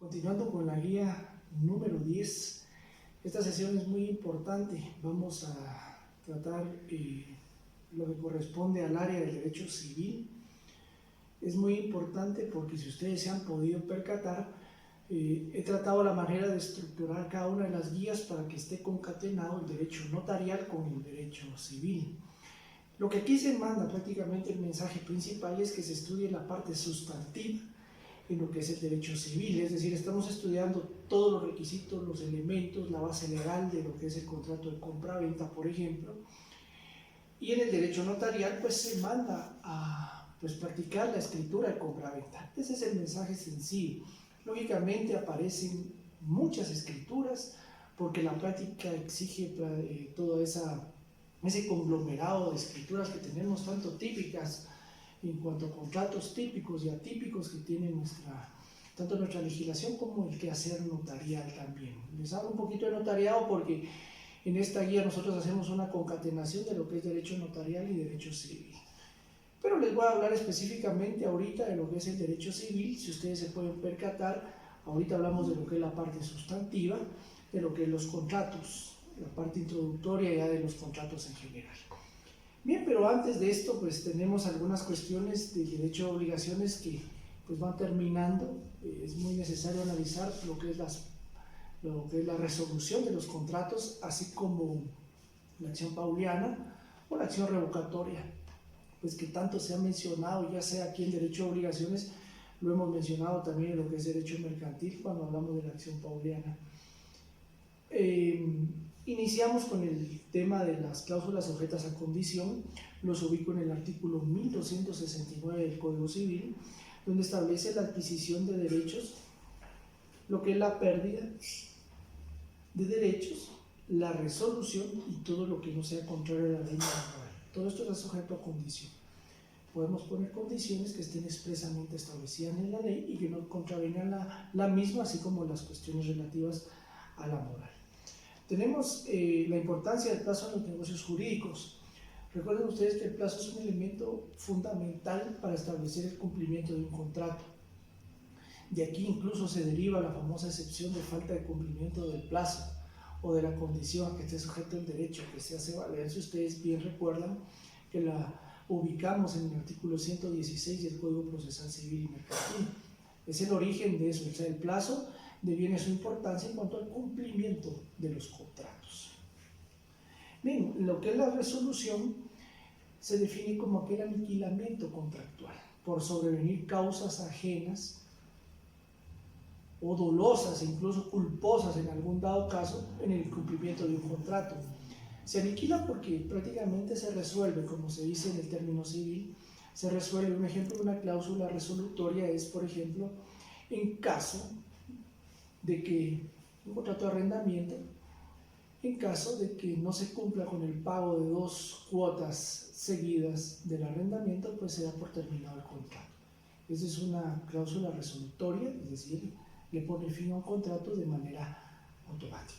Continuando con la guía número 10, esta sesión es muy importante. Vamos a tratar lo que corresponde al área del derecho civil. Es muy importante porque, si ustedes se han podido percatar, he tratado la manera de estructurar cada una de las guías para que esté concatenado el derecho notarial con el derecho civil. Lo que aquí se manda, prácticamente el mensaje principal, es que se estudie la parte sustantiva en lo que es el derecho civil, es decir, estamos estudiando todos los requisitos, los elementos, la base legal de lo que es el contrato de compra-venta, por ejemplo. Y en el derecho notarial pues se manda a practicar la escritura de compra-venta. Ese es el mensaje sencillo. Lógicamente aparecen muchas escrituras porque la práctica exige todo ese conglomerado de escrituras que tenemos, tanto típicas en cuanto a contratos típicos y atípicos que tiene tanto nuestra legislación como el quehacer notarial también. Les hablo un poquito de notariado porque en esta guía nosotros hacemos una concatenación de lo que es derecho notarial y derecho civil. Pero les voy a hablar específicamente ahorita de lo que es el derecho civil. Si ustedes se pueden percatar, ahorita hablamos de lo que es la parte sustantiva, de lo que es los contratos, la parte introductoria ya de los contratos en general. Bien, pero antes de esto pues tenemos algunas cuestiones del derecho de obligaciones que pues van terminando. Es muy necesario analizar lo que es la resolución de los contratos, así como la acción pauliana o la acción revocatoria, pues que tanto se ha mencionado, ya sea aquí en derecho de obligaciones, lo hemos mencionado también en lo que es derecho mercantil cuando hablamos de la acción pauliana. Iniciamos con el tema de las cláusulas sujetas a condición. Los ubico en el artículo 1269 del Código Civil, donde establece la adquisición de derechos, lo que es la pérdida de derechos, la resolución y todo lo que no sea contrario a la ley natural. Todo esto está sujeto a condición. Podemos poner condiciones que estén expresamente establecidas en la ley y que no contravengan la misma, así como las cuestiones relativas a la moral. Tenemos la importancia del plazo en los negocios jurídicos. Recuerden ustedes que el plazo es un elemento fundamental para establecer el cumplimiento de un contrato. De aquí incluso se deriva la famosa excepción de falta de cumplimiento del plazo o de la condición a que esté sujeto el derecho que se hace valer. Si ustedes bien recuerdan que la ubicamos en el artículo 116 del Código Procesal Civil y Mercantil. Es el origen de eso, o sea, el plazo deviene su importancia en cuanto al cumplimiento de los contratos. Bien, lo que es la resolución se define como aquel aniquilamiento contractual por sobrevenir causas ajenas o dolosas, incluso culposas en algún dado caso, en el cumplimiento de un contrato. Se aniquila porque prácticamente se resuelve, como se dice en el término civil, se resuelve. Un ejemplo de una cláusula resolutoria es, por ejemplo, en caso de que un contrato de arrendamiento, en caso de que no se cumpla con el pago de 2 cuotas seguidas del arrendamiento, pues se da por terminado el contrato. Esa es una cláusula resolutoria, es decir, le pone fin a un contrato de manera automática.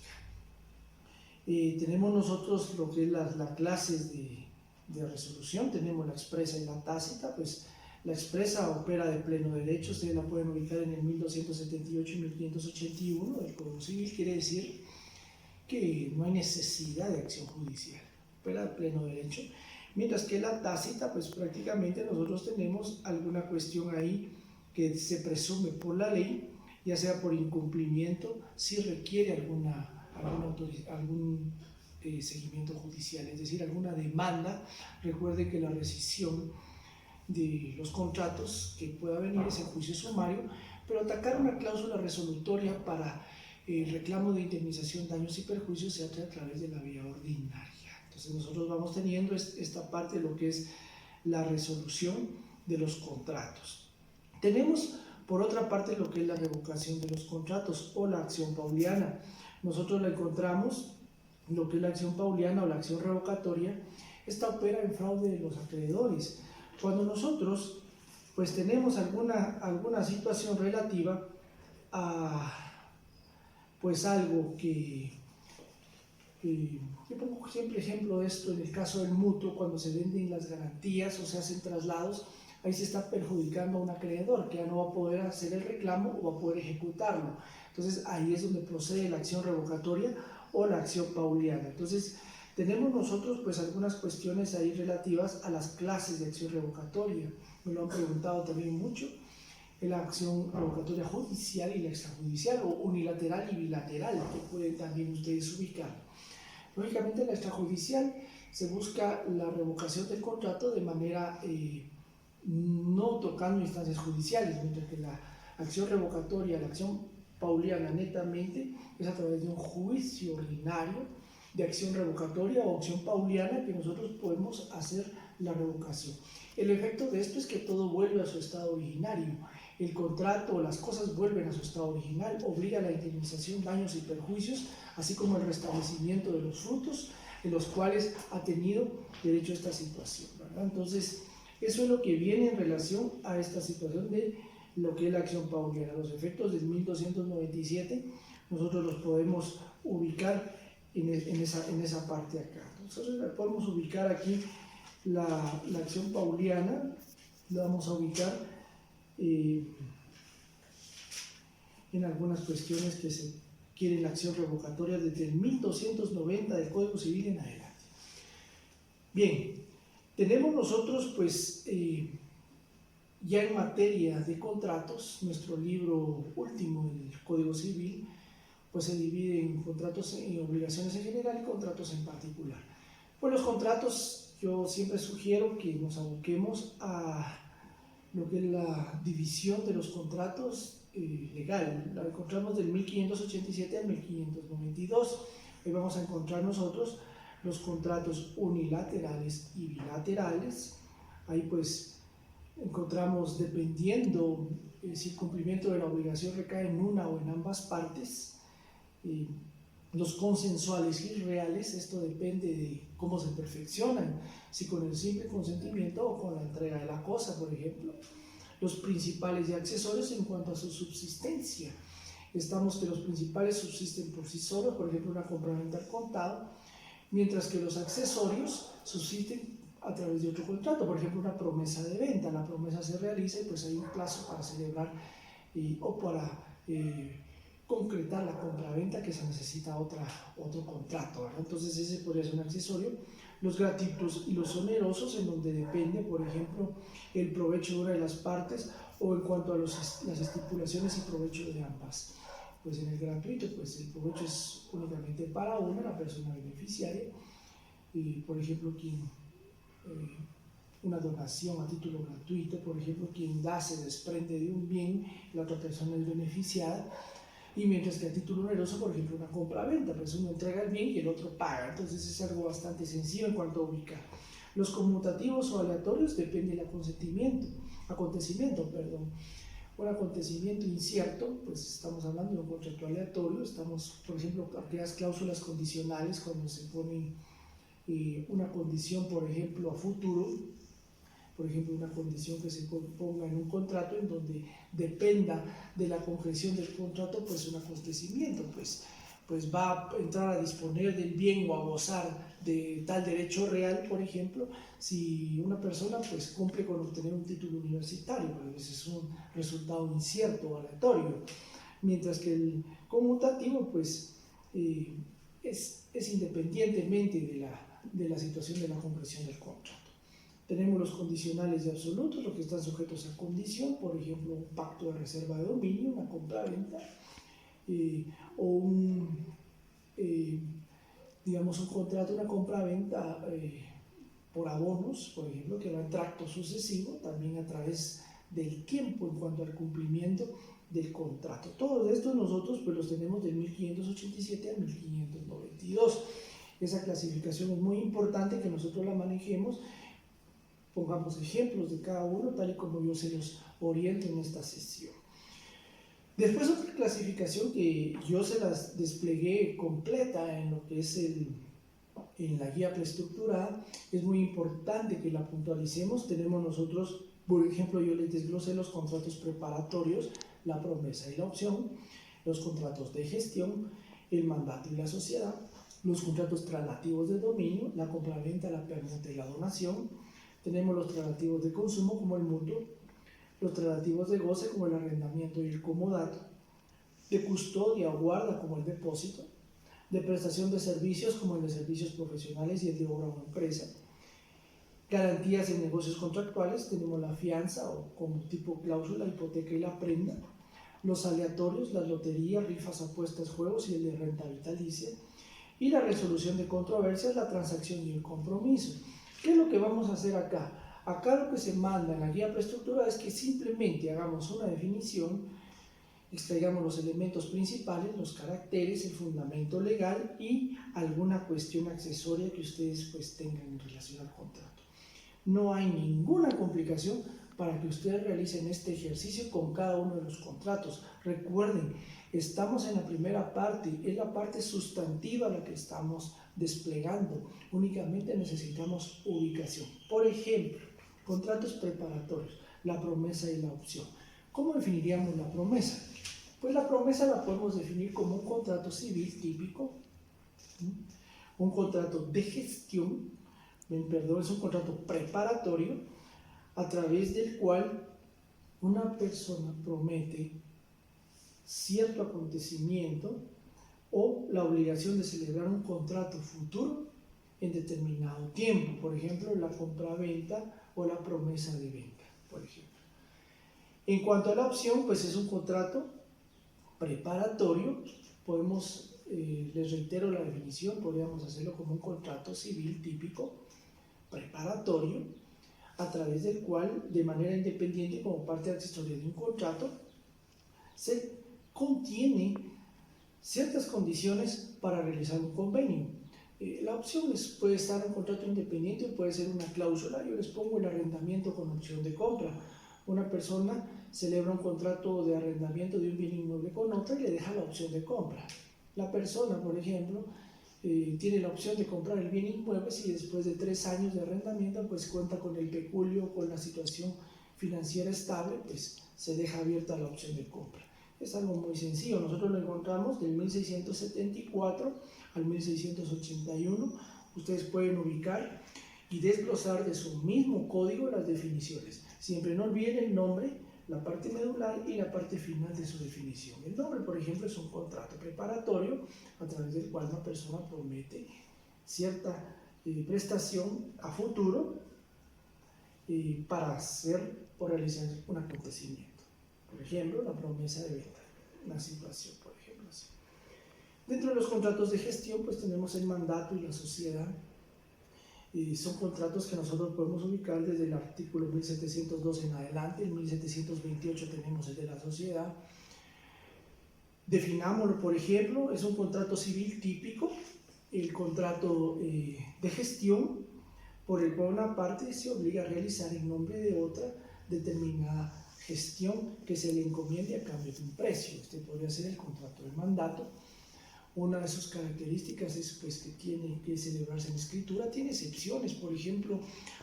Tenemos nosotros lo que es las clases de resolución. Tenemos la expresa y la tácita. Pues la expresa opera de pleno derecho, ustedes la pueden ubicar en el 1278 y 1581 del Código Civil. Quiere decir que no hay necesidad de acción judicial, opera de pleno derecho. Mientras que la tácita, pues prácticamente nosotros tenemos alguna cuestión ahí que se presume por la ley, ya sea por incumplimiento, si requiere algún seguimiento judicial, es decir, alguna demanda. Recuerde que la rescisión de los contratos que pueda venir es el juicio sumario, pero atacar una cláusula resolutoria para el reclamo de indemnización, daños y perjuicios se hace a través de la vía ordinaria. Entonces nosotros vamos teniendo esta parte de lo que es la resolución de los contratos. Tenemos por otra parte lo que es la revocación de los contratos o la acción pauliana. Nosotros la encontramos, lo que es la acción pauliana o la acción revocatoria. Esta opera en fraude de los acreedores. Cuando nosotros pues tenemos alguna situación relativa a pues algo que yo pongo siempre ejemplo de esto en el caso del mutuo, cuando se venden las garantías o se hacen traslados, ahí se está perjudicando a un acreedor que ya no va a poder hacer el reclamo o va a poder ejecutarlo. Entonces ahí es donde procede la acción revocatoria o la acción pauliana. Entonces tenemos nosotros pues algunas cuestiones ahí relativas a las clases de acción revocatoria. Me lo han preguntado también mucho. La acción revocatoria judicial y la extrajudicial, o unilateral y bilateral, que pueden también ustedes ubicar. Lógicamente, en la extrajudicial se busca la revocación del contrato de manera no tocando instancias judiciales, mientras que la acción revocatoria, la acción pauliana netamente, es a través de un juicio ordinario de acción revocatoria o acción pauliana que nosotros podemos hacer la revocación. El efecto de esto es que todo vuelve a su estado originario. El contrato o las cosas vuelven a su estado original, obliga a la indemnización, daños y perjuicios, así como el restablecimiento de los frutos en los cuales ha tenido derecho a esta situación, ¿verdad? Entonces, eso es lo que viene en relación a esta situación de lo que es la acción pauliana. Los efectos del 1297 nosotros los podemos ubicar en esa parte acá. Nosotros podemos ubicar aquí la acción pauliana, la vamos a ubicar en algunas cuestiones que se quieren la acción revocatoria desde el 1290 del Código Civil en adelante. Bien, tenemos nosotros pues ya en materia de contratos, nuestro libro último del Código Civil pues se divide en contratos y obligaciones en general y contratos en particular. Pues los contratos, yo siempre sugiero que nos aboquemos a lo que es la división de los contratos legal. La encontramos del 1587 al 1592. Ahí vamos a encontrar nosotros los contratos unilaterales y bilaterales. Ahí pues encontramos, dependiendo si el cumplimiento de la obligación recae en una o en ambas partes, los consensuales y reales. Esto depende de cómo se perfeccionan, si con el simple consentimiento o con la entrega de la cosa, por ejemplo. Los principales y accesorios en cuanto a su subsistencia. Estamos que los principales subsisten por sí solos, por ejemplo una compraventa al contado, mientras que los accesorios subsisten a través de otro contrato, por ejemplo una promesa de venta. La promesa se realiza y pues hay un plazo para celebrar o para concretar la compraventa, que se necesita otro contrato, ¿verdad? Entonces ese podría ser un accesorio. Los gratuitos y los onerosos, en donde depende, por ejemplo, el provecho de una de las partes o en cuanto a las estipulaciones y provecho de ambas. Pues en el gratuito, pues el provecho es únicamente para una, la persona beneficiaria, y por ejemplo, una donación a título gratuito, por ejemplo, quien da se desprende de un bien, la otra persona es beneficiada. Y mientras que a título oneroso, por ejemplo, una compra-venta, pues uno entrega el bien y el otro paga. Entonces es algo bastante sencillo en cuanto a ubicar. Los conmutativos o aleatorios depende del acontecimiento. Un acontecimiento incierto, pues estamos hablando de un contrato aleatorio. Estamos, por ejemplo, aquellas cláusulas condicionales cuando se pone una condición, por ejemplo, a futuro. Por ejemplo, una condición que se ponga en un contrato en donde dependa de la concreción del contrato, pues un acontecimiento, pues va a entrar a disponer del bien o a gozar de tal derecho real, por ejemplo, si una persona pues cumple con obtener un título universitario, porque ese es un resultado incierto o aleatorio, mientras que el conmutativo pues es independientemente de la situación de la concreción del contrato. Tenemos los condicionales y absolutos, los que están sujetos a condición, por ejemplo, un pacto de reserva de dominio, una compra-venta, o digamos un contrato, una compra-venta por abonos, por ejemplo, que va en tracto sucesivo, también a través del tiempo en cuanto al cumplimiento del contrato. Todos estos nosotros pues los tenemos del 1587 al 1592. Esa clasificación es muy importante que nosotros la manejemos. Pongamos ejemplos de cada uno, tal y como yo se los oriento en esta sesión. Después otra clasificación que yo se las desplegué completa en lo que es en la guía preestructurada, es muy importante que la puntualicemos. Tenemos nosotros, por ejemplo, yo les desglosé los contratos preparatorios, la promesa y la opción, los contratos de gestión, el mandato y la sociedad, los contratos traslativos de dominio, la compraventa, la permuta y la donación, Tenemos los tratativos de consumo como el mutuo, los tratativos de goce como el arrendamiento y el comodato, de custodia o guarda como el depósito, de prestación de servicios como el de servicios profesionales y el de obra o empresa, garantías en negocios contractuales, tenemos la fianza o como tipo cláusula, hipoteca y la prenda, los aleatorios, las loterías, rifas, apuestas, juegos y el de renta vitalicia, y la resolución de controversias, la transacción y el compromiso. ¿Qué es lo que vamos a hacer acá? Acá lo que se manda en la guía preestructurada es que simplemente hagamos una definición, extraigamos los elementos principales, los caracteres, el fundamento legal y alguna cuestión accesoria que ustedes pues tengan en relación al contrato. No hay ninguna complicación para que ustedes realicen este ejercicio con cada uno de los contratos. Recuerden, estamos en la primera parte, es la parte sustantiva la que estamos desplegando. Únicamente necesitamos ubicación. Por ejemplo, contratos preparatorios, la promesa y la opción. ¿Cómo definiríamos la promesa? Pues la promesa la podemos definir como un contrato civil típico, un contrato de gestión, es un contrato preparatorio a través del cual una persona promete cierto acontecimiento o la obligación de celebrar un contrato futuro en determinado tiempo, por ejemplo, la compra-venta o la promesa de venta, por ejemplo. En cuanto a la opción, pues es un contrato preparatorio, les reitero la definición, podríamos hacerlo como un contrato civil típico, preparatorio, a través del cual, de manera independiente, como parte accesoria de un contrato, se contiene ciertas condiciones para realizar un convenio. La opción puede estar un contrato independiente o puede ser una cláusula. Yo les pongo el arrendamiento con opción de compra. Una persona celebra un contrato de arrendamiento de un bien inmueble con otra y le deja la opción de compra. La persona, por ejemplo, tiene la opción de comprar el bien inmueble si después de 3 años de arrendamiento pues cuenta con el peculio, con la situación financiera estable, pues se deja abierta la opción de compra. Es algo muy sencillo, nosotros lo encontramos del 1674 al 1681, ustedes pueden ubicar y desglosar de su mismo código las definiciones. Siempre no olviden el nombre, la parte medular y la parte final de su definición. El nombre, por ejemplo, es un contrato preparatorio a través del cual una persona promete cierta prestación a futuro para hacer o realizar un acontecimiento. Por ejemplo, la promesa de venta, una situación, por ejemplo, así. Dentro de los contratos de gestión, pues tenemos el mandato y la sociedad. Son contratos que nosotros podemos ubicar desde el artículo 1702 en adelante. En 1728 tenemos el de la sociedad. Definámoslo, por ejemplo, es un contrato civil típico, el contrato de gestión, por el cual una parte se obliga a realizar en nombre de otra determinada gestión que se le encomiende a cambio de un precio. Este podría ser el contrato de mandato. Una de sus características es pues, que tiene que celebrarse en escritura. Tiene excepciones, por ejemplo,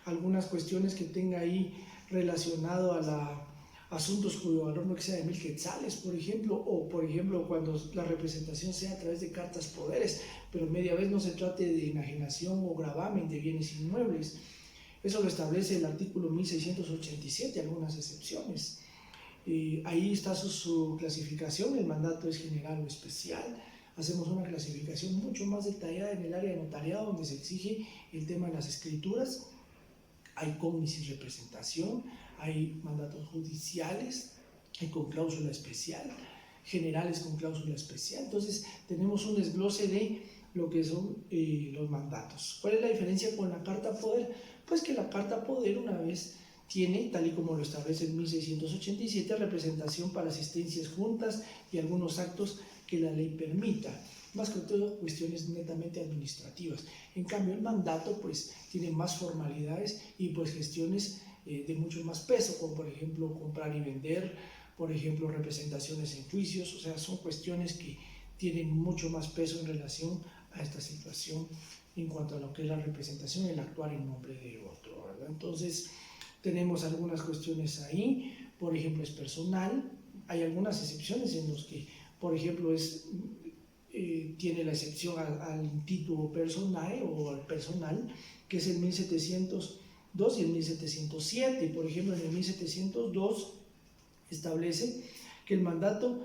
algunas cuestiones que tenga ahí relacionado a asuntos cuyo valor no exceda de 1000 quetzales, por ejemplo, o por ejemplo cuando la representación sea a través de cartas poderes, pero media vez no se trate de enajenación o gravamen de bienes inmuebles. Eso lo establece el artículo 1687, algunas excepciones. Ahí está su clasificación, el mandato es general o especial. Hacemos una clasificación mucho más detallada en el área de notariado, donde se exige el tema de las escrituras. Hay cómnice y representación, hay mandatos judiciales, hay con cláusula especial, generales con cláusula especial. Entonces tenemos un desglose de lo que son los mandatos. ¿Cuál es la diferencia con la carta poder? Pues que la carta poder una vez tiene, tal y como lo establece en 1687, representación para asistencias juntas y algunos actos que la ley permita, más que todo cuestiones netamente administrativas. En cambio el mandato pues tiene más formalidades y pues gestiones de mucho más peso, como por ejemplo comprar y vender, por ejemplo representaciones en juicios, o sea, son cuestiones que tienen mucho más peso en relación a esta situación en cuanto a lo que es la representación, el actuar en nombre de otro, ¿verdad? Entonces tenemos algunas cuestiones ahí, por ejemplo es personal, hay algunas excepciones en los que por ejemplo tiene la excepción al título personal o al personal, que es el 1700 y el 1707. Por ejemplo, en el 1702 establece que el mandato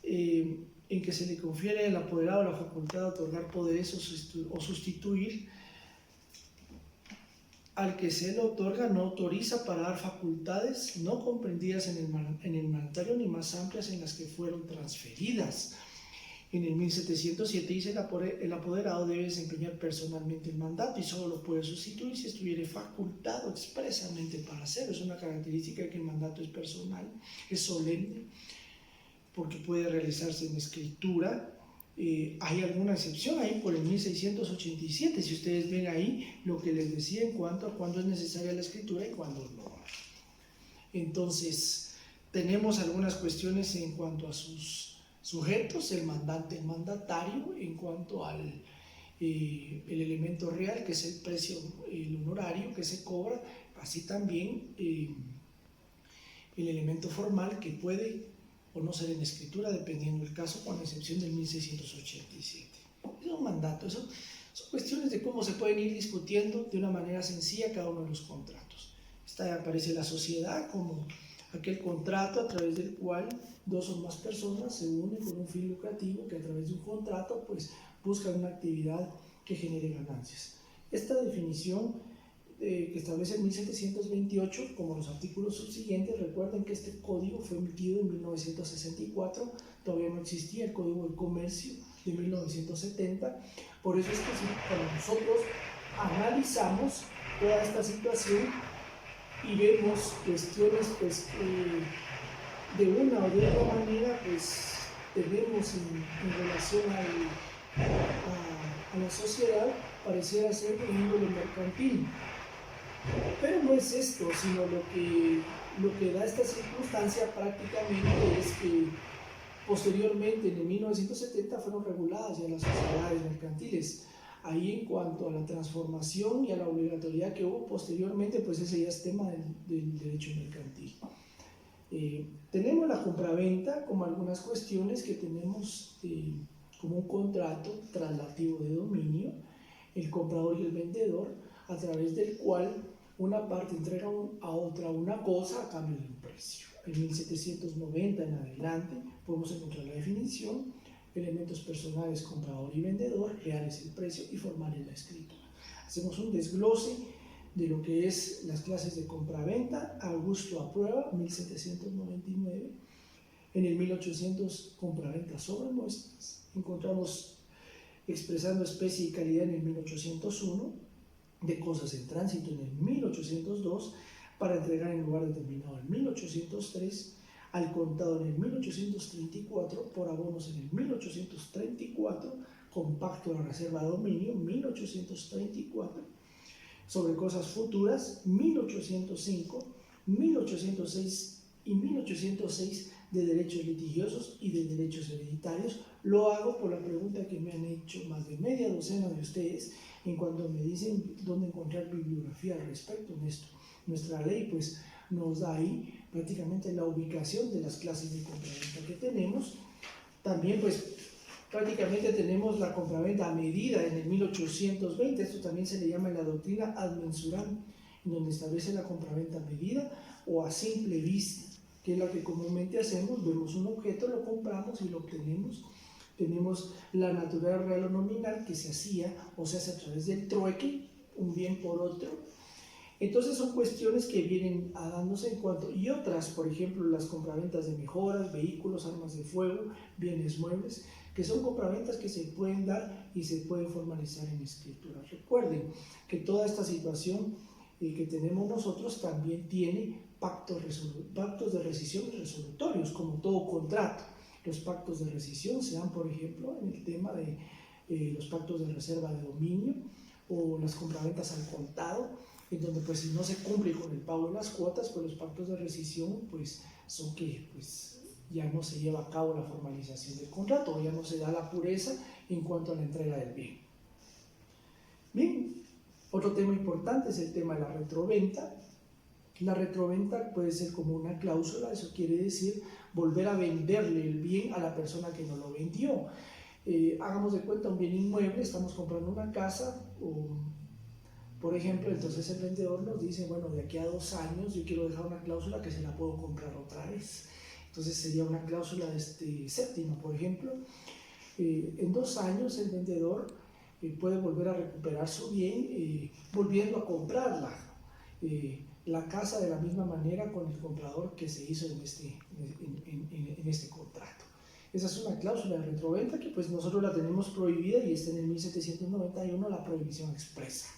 en que se le confiere al apoderado la facultad de otorgar poderes o sustituir al que se le otorga no autoriza para dar facultades no comprendidas en el mandatario ni más amplias en las que fueron transferidas. En el 1707 dice el apoderado debe desempeñar personalmente el mandato y solo lo puede sustituir si estuviere facultado expresamente para hacerlo. Es una característica de que el mandato es personal, es solemne, porque puede realizarse en escritura. Hay alguna excepción ahí por el 1687, si ustedes ven ahí lo que les decía en cuanto a cuándo es necesaria la escritura y cuándo no. Entonces, tenemos algunas cuestiones en cuanto a sus sujetos, el mandante, el mandatario, en cuanto al el elemento real, que es el precio, el honorario que se cobra, así también el elemento formal que puede o no ser en escritura, dependiendo del caso, con excepción del 1687. Es un mandato, son cuestiones de cómo se pueden ir discutiendo de una manera sencilla cada uno de los contratos. Aparece la sociedad como aquel contrato a través del cual dos o más personas se unen con un fin lucrativo que a través de un contrato pues buscan una actividad que genere ganancias. Esta definición que establece el 1728, como los artículos subsiguientes, recuerden que este código fue emitido en 1964, todavía no existía el Código del Comercio de 1970, por eso es que cuando nosotros analizamos toda esta situación y vemos cuestiones pues, de una o de otra manera, pues tenemos en relación a la sociedad, pareciera ser un índole mercantil. Pero no es esto, sino lo que da esta circunstancia prácticamente es que posteriormente, en el 1970, fueron reguladas ya las sociedades mercantiles. Ahí en cuanto a la transformación y a la obligatoriedad que hubo posteriormente, pues ese ya es tema del derecho mercantil. Tenemos la compraventa como algunas cuestiones que tenemos como un contrato traslativo de dominio, el comprador y el vendedor, a través del cual una parte entrega a otra una cosa a cambio de un precio. En 1790 en adelante podemos encontrar la definición: elementos personales, comprador y vendedor, real es el precio y formal es la escritura. Hacemos un desglose de lo que es las clases de compraventa. Augusto aprueba, 1799. En el 1800, compraventa sobre muestras. Encontramos expresando especie y calidad en el 1801, de cosas en tránsito en el 1802, para entregar en lugar determinado en 1803, al contado en el 1834, por abonos en el 1834, compacto de la reserva de dominio 1834, sobre cosas futuras 1805, 1806 y 1806 de derechos litigiosos y de derechos hereditarios. Lo hago por la pregunta que me han hecho más de media docena de ustedes en cuanto me dicen dónde encontrar bibliografía al respecto en esto. Nuestra ley pues nos da ahí prácticamente la ubicación de las clases de compraventa que tenemos. También pues prácticamente tenemos la compraventa a medida en el 1820, esto también se le llama en la doctrina ad mensuram, en donde establece la compraventa a medida o a simple vista, que es la que comúnmente hacemos: vemos un objeto, lo compramos y lo obtenemos. Tenemos la natural real o nominal, que se hacía o se hace a través del trueque, un bien por otro. Entonces son cuestiones que vienen a dándose en cuanto, y otras, por ejemplo, las compraventas de mejoras, vehículos, armas de fuego, bienes muebles, que son compraventas que se pueden dar y se pueden formalizar en escritura. Recuerden que toda esta situación que tenemos nosotros también tiene pactos de rescisión y resolutorios, como todo contrato. Los pactos de rescisión se dan, por ejemplo, en el tema de los pactos de reserva de dominio o las compraventas al contado, en donde pues si no se cumple con el pago de las cuotas, pues los pactos de rescisión pues son que pues ya no se lleva a cabo la formalización del contrato, o ya no se da la pureza en cuanto a la entrega del bien. Bien, otro tema importante es el tema de la retroventa. La retroventa puede ser como una cláusula, eso quiere decir volver a venderle el bien a la persona que no lo vendió. Hagamos de cuenta un bien inmueble, estamos comprando una casa Por ejemplo, entonces el vendedor nos dice, bueno, de aquí a 2 años yo quiero dejar una cláusula que se la puedo comprar otra vez. Entonces sería una cláusula séptima, por ejemplo. En 2 años el vendedor puede volver a recuperar su bien volviendo a comprarla, la casa de la misma manera con el comprador que se hizo en este contrato. Esa es una cláusula de retroventa que pues nosotros la tenemos prohibida y está en el 1791 la prohibición expresa.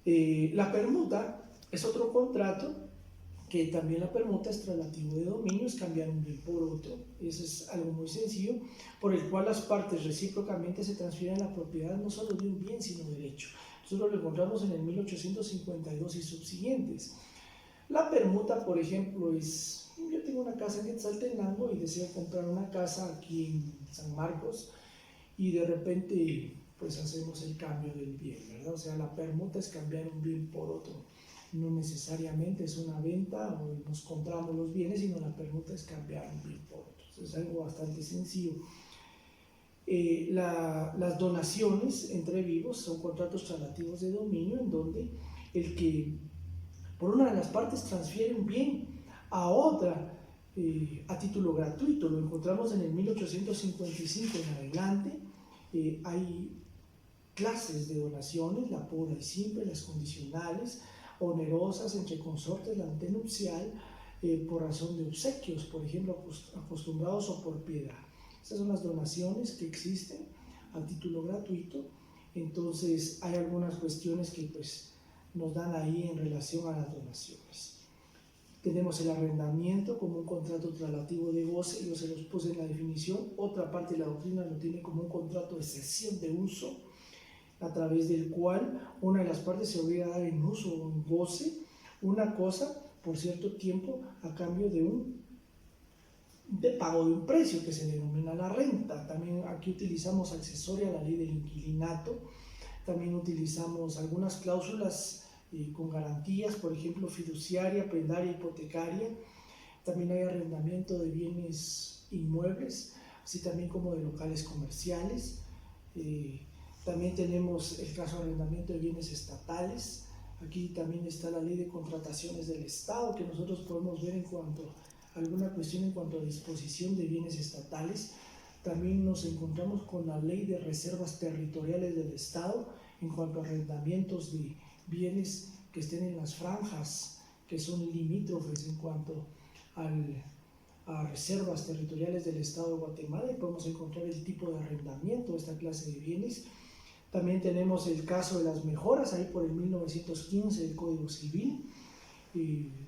La permuta es otro contrato que también la permuta es traslativo de dominio, es cambiar un bien por otro. Eso es algo muy sencillo, por el cual las partes recíprocamente se transfieren la propiedad no solo de un bien, sino derecho. Nosotros lo encontramos en el 1852 y subsiguientes. La permuta, por ejemplo, es, yo tengo una casa en Quetzaltenango y deseo comprar una casa aquí en San Marcos y de repente pues hacemos el cambio del bien, ¿verdad? O sea, la permuta es cambiar un bien por otro. No necesariamente es una venta o nos compramos los bienes, sino la permuta es cambiar un bien por otro. Es algo bastante sencillo. Las donaciones entre vivos son contratos traslativos de dominio en donde el que por una de las partes transfiere un bien a otra a título gratuito. Lo encontramos en el 1855 en adelante. Hay clases de donaciones, la pura y simple, las condicionales, onerosas entre consortes, la antenupcial, por razón de obsequios, por ejemplo, acostumbrados o por piedad. Estas son las donaciones que existen a título gratuito. Entonces hay algunas cuestiones que pues nos dan ahí en relación a las donaciones. Tenemos el arrendamiento como un contrato traslativo de goce, yo se los puse en la definición. Otra parte de la doctrina lo tiene como un contrato de cesión de uso, a través del cual una de las partes se obliga a dar en uso o en goce una cosa por cierto tiempo a cambio de pago de un precio que se denomina la renta. También aquí utilizamos accesoria a la ley del inquilinato. También utilizamos algunas cláusulas con garantías, por ejemplo, fiduciaria, prendaria, hipotecaria. También hay arrendamiento de bienes inmuebles, así también como de locales comerciales. También tenemos el caso de arrendamiento de bienes estatales. Aquí también está la ley de contrataciones del Estado, que nosotros podemos ver en cuanto a alguna cuestión en cuanto a disposición de bienes estatales. También nos encontramos con la ley de reservas territoriales del Estado en cuanto a arrendamientos de bienes que estén en las franjas, que son limítrofes en cuanto a reservas territoriales del Estado de Guatemala, y podemos encontrar el tipo de arrendamiento de esta clase de bienes. También tenemos el caso de las mejoras, ahí por el 1915 del Código Civil,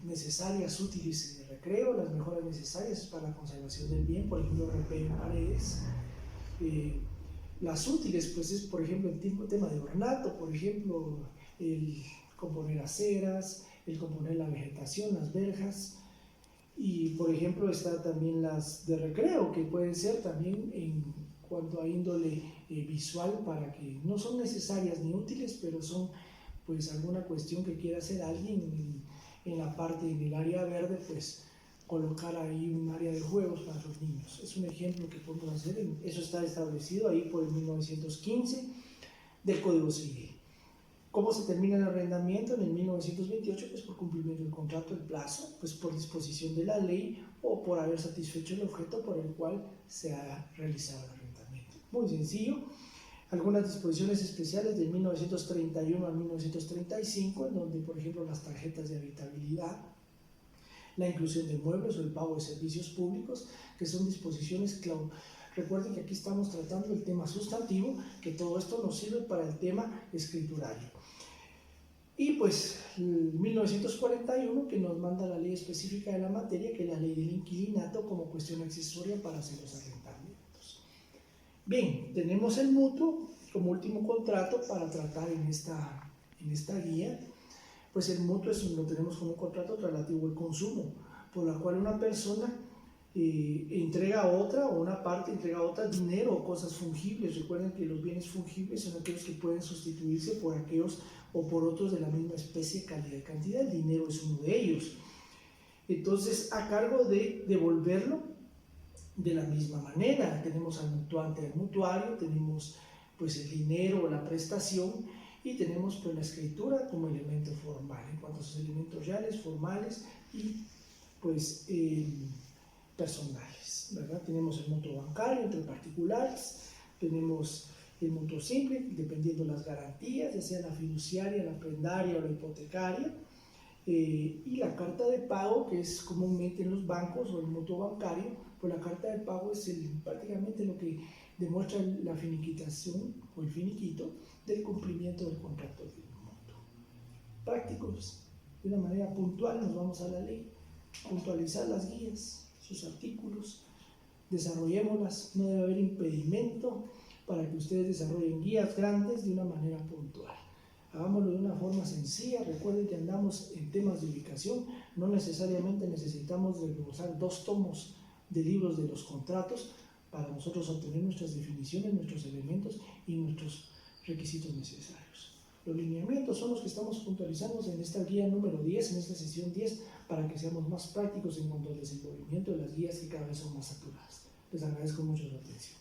necesarias, útiles y de recreo. Las mejoras necesarias para la conservación del bien, por ejemplo, repello en paredes. Las útiles, pues es, por ejemplo, el tema de ornato, por ejemplo, el componer aceras, el componer la vegetación, las verjas. Y, por ejemplo, está también las de recreo, que pueden ser también en cuanto a índole visual, para que no son necesarias ni útiles, pero son pues alguna cuestión que quiera hacer alguien en la parte, en el área verde, pues colocar ahí un área de juegos para los niños. Es un ejemplo que podemos hacer, eso está establecido ahí por el 1915 del Código Civil. ¿Cómo se termina el arrendamiento? En el 1928, pues por cumplimiento del contrato, el plazo, pues por disposición de la ley o por haber satisfecho el objeto por el cual se ha realizado el arrendamiento. Muy sencillo. Algunas disposiciones especiales del 1931 al 1935, en donde, por ejemplo, las tarjetas de habitabilidad, la inclusión de muebles o el pago de servicios públicos, que son disposiciones clave. Recuerden que aquí estamos tratando el tema sustantivo, que todo esto nos sirve para el tema escriturario. Y pues el 1941, que nos manda la ley específica de la materia, que es la ley del inquilinato como cuestión accesoria para hacer los arrendamientos. Bien, tenemos el mutuo como último contrato para tratar en esta guía. Pues el mutuo lo tenemos como un contrato relativo al consumo, por la cual una persona entrega a otra, o una parte entrega a otra, dinero o cosas fungibles. Recuerden que los bienes fungibles son aquellos que pueden sustituirse por aquellos o por otros de la misma especie, calidad y cantidad. El dinero es uno de ellos. Entonces, a cargo de devolverlo de la misma manera. Tenemos al mutuante, al mutuario, tenemos pues el dinero o la prestación, y tenemos pues la escritura como elemento formal, en cuanto a sus elementos reales, formales y pues personales, ¿verdad? Tenemos el mutuo bancario entre particulares, tenemos el mutuo simple, dependiendo de las garantías, ya sea la fiduciaria, la prendaria o la hipotecaria, y la carta de pago, que es comúnmente en los bancos o el mutuo bancario, pues la carta de pago es prácticamente lo que demuestra la finiquitación o el finiquito del cumplimiento del contrato del mutuo. Prácticos, de una manera puntual nos vamos a la ley, puntualizar las guías, sus artículos, desarrollémoslas, no debe haber impedimento para que ustedes desarrollen guías grandes de una manera puntual. Hagámoslo de una forma sencilla. Recuerden que andamos en temas de ubicación, no necesariamente necesitamos desglosar 2 tomos de libros de los contratos para nosotros obtener nuestras definiciones, nuestros elementos y nuestros requisitos necesarios. Los lineamientos son los que estamos puntualizando en esta guía número 10, en esta sesión 10, para que seamos más prácticos en cuanto al desenvolvimiento de las guías que cada vez son más saturadas. Les agradezco mucho su atención.